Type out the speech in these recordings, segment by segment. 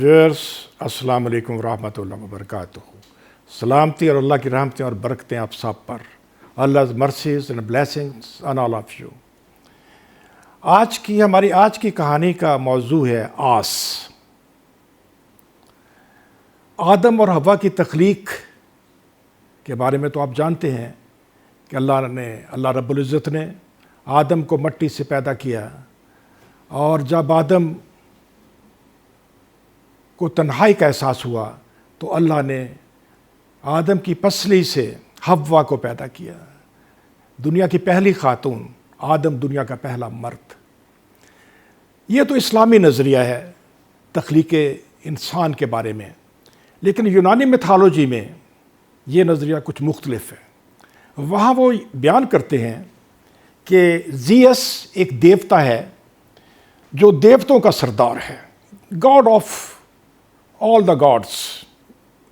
Wears السلام علیکم ورحمۃ اللہ وبرکاتہ. سلامتی اور اللہ کی رحمتیں اور برکتیں آپ سب پر. Allah's mercies and blessings on all of you. ہماری آج کی کہانی کا موضوع ہے آس. آدم اور حوا کی تخلیق کے بارے میں تو آپ جانتے ہیں کہ اللہ رب العزت نے آدم کو مٹی سے پیدا کیا، اور جب آدم کو تنہائی کا احساس ہوا تو اللہ نے آدم کی پسلی سے حوا کو پیدا کیا، دنیا کی پہلی خاتون، آدم دنیا کا پہلا مرد. یہ تو اسلامی نظریہ ہے تخلیق انسان کے بارے میں، لیکن یونانی میتھالوجی میں یہ نظریہ کچھ مختلف ہے. وہاں وہ بیان کرتے ہیں کہ زیس ایک دیوتا ہے جو دیوتوں کا سردار ہے، God of all the gods.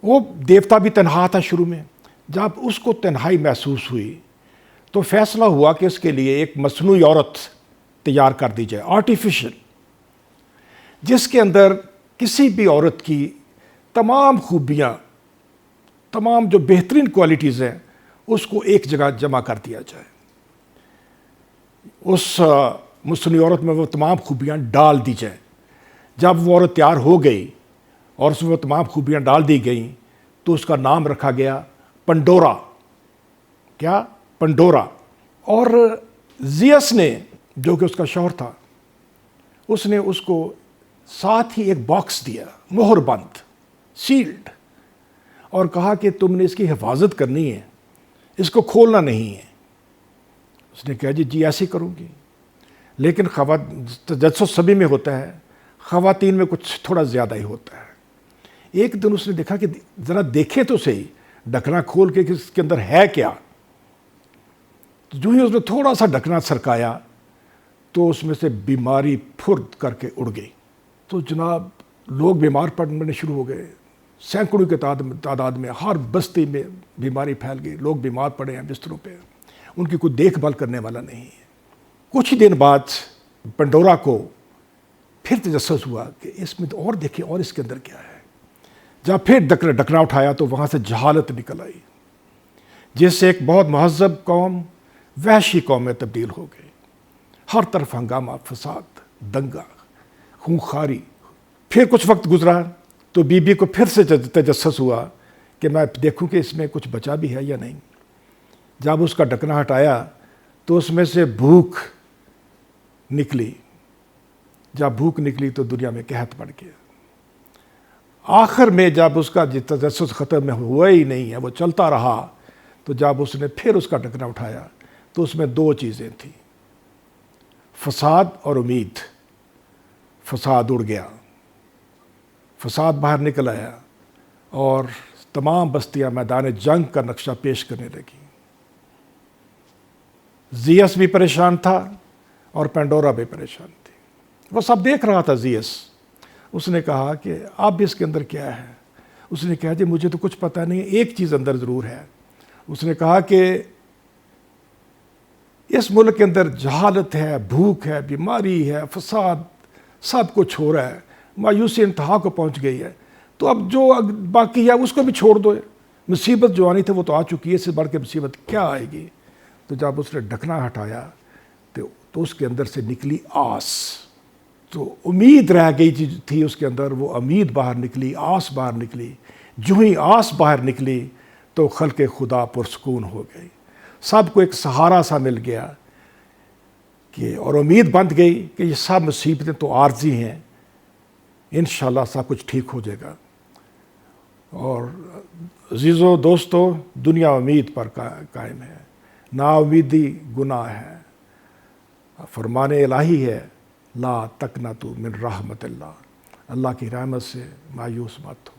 وہ دیوتا بھی تنہا تھا شروع میں. جب اس کو تنہائی محسوس ہوئی تو فیصلہ ہوا کہ اس کے لیے ایک مصنوعی عورت تیار کر دی جائے، آرٹیفیشل، جس کے اندر کسی بھی عورت کی تمام خوبیاں، تمام جو بہترین کوالٹیز ہیں، اس کو ایک جگہ جمع کر دیا جائے. اس مصنوعی عورت میں وہ تمام خوبیاں ڈال دی جائیں. جب وہ عورت تیار ہو گئی اور اس میں وہ تمام خوبیاں ڈال دی گئیں تو اس کا نام رکھا گیا پنڈورا. کیا؟ پنڈورا. اور زیس نے، جو کہ اس کا شوہر تھا، اس نے اس کو ساتھ ہی ایک باکس دیا، مہر بند، سیلڈ، اور کہا کہ تم نے اس کی حفاظت کرنی ہے، اس کو کھولنا نہیں ہے. اس نے کہا جی ایسے کروں گی. لیکن تجسس سبھی میں ہوتا ہے، خواتین میں کچھ تھوڑا زیادہ ہی ہوتا ہے. ایک دن اس نے دیکھا کہ ذرا دیکھے تو صحیح ڈھکنا کھول کے کہ اس کے اندر ہے کیا. جو ہی اس نے تھوڑا سا ڈھکنا سرکایا تو اس میں سے بیماری پھرد کر کے اڑ گئی. تو جناب لوگ بیمار پڑنے شروع ہو گئے، سینکڑوں کے تعداد میں، ہر بستی میں بیماری پھیل گئی. لوگ بیمار پڑے ہیں بستروں پہ، ان کی کوئی دیکھ بھال کرنے والا نہیں ہے. کچھ ہی دن بعد پنڈورا کو پھر تجسس ہوا کہ اس میں اور دیکھیں اور اس کے اندر کیا ہے. جب پھر ڈھکنا اٹھایا تو وہاں سے جہالت نکل آئی، جس سے ایک بہت مہذب قوم وحشی قوم میں تبدیل ہو گئی. ہر طرف ہنگامہ، فساد، دنگا، خونخواری. پھر کچھ وقت گزرا تو بی کو پھر سے تجسس ہوا کہ میں دیکھوں کہ اس میں کچھ بچا بھی ہے یا نہیں. جب اس کا ڈھکنا ہٹایا تو اس میں سے بھوک نکلی. جب بھوک نکلی تو دنیا میں قحط پڑ گیا. آخر میں جب اس کا تجسس ختم ہوا ہی نہیں ہے، وہ چلتا رہا، تو جب اس نے پھر اس کا ڈھکنا اٹھایا تو اس میں دو چیزیں تھیں، فساد اور امید. فساد اڑ گیا، فساد باہر نکل آیا، اور تمام بستیاں میدان جنگ کا نقشہ پیش کرنے لگی. زیس بھی پریشان تھا اور پینڈورا بھی پریشان تھی. وہ سب دیکھ رہا تھا زیس. اس نے کہا کہ اب اس کے اندر کیا ہے؟ اس نے کہا جی مجھے تو کچھ پتہ نہیں، ایک چیز اندر ضرور ہے. اس نے کہا کہ اس ملک کے اندر جہالت ہے، بھوک ہے، بیماری ہے، فساد، سب کچھ ہو رہا ہے، مایوسی انتہا کو پہنچ گئی ہے. تو اب جو باقی ہے اس کو بھی چھوڑ دو. مصیبت جو آنی تھی وہ تو آ چکی ہے، اس سے بڑھ کے مصیبت کیا آئے گی؟ تو جب اس نے ڈھکنا ہٹایا تو اس کے اندر سے نکلی آس. تو امید رہ گئی تھی اس کے اندر، وہ امید باہر نکلی، آس باہر نکلی. جو ہی آس باہر نکلی تو خلق خدا پرسکون ہو گئی. سب کو ایک سہارا سا مل گیا اور امید بند گئی کہ یہ سب مصیبتیں تو عارضی ہیں، انشاءاللہ سب کچھ ٹھیک ہو جائے گا. اور عزیزو دوستو، دنیا امید پر قائم ہے، نا امیدی گناہ ہے. فرمان الہی ہے لا تقنطوا من رحمت اللہ، اللہ کی رحمت سے مایوس مت ہو.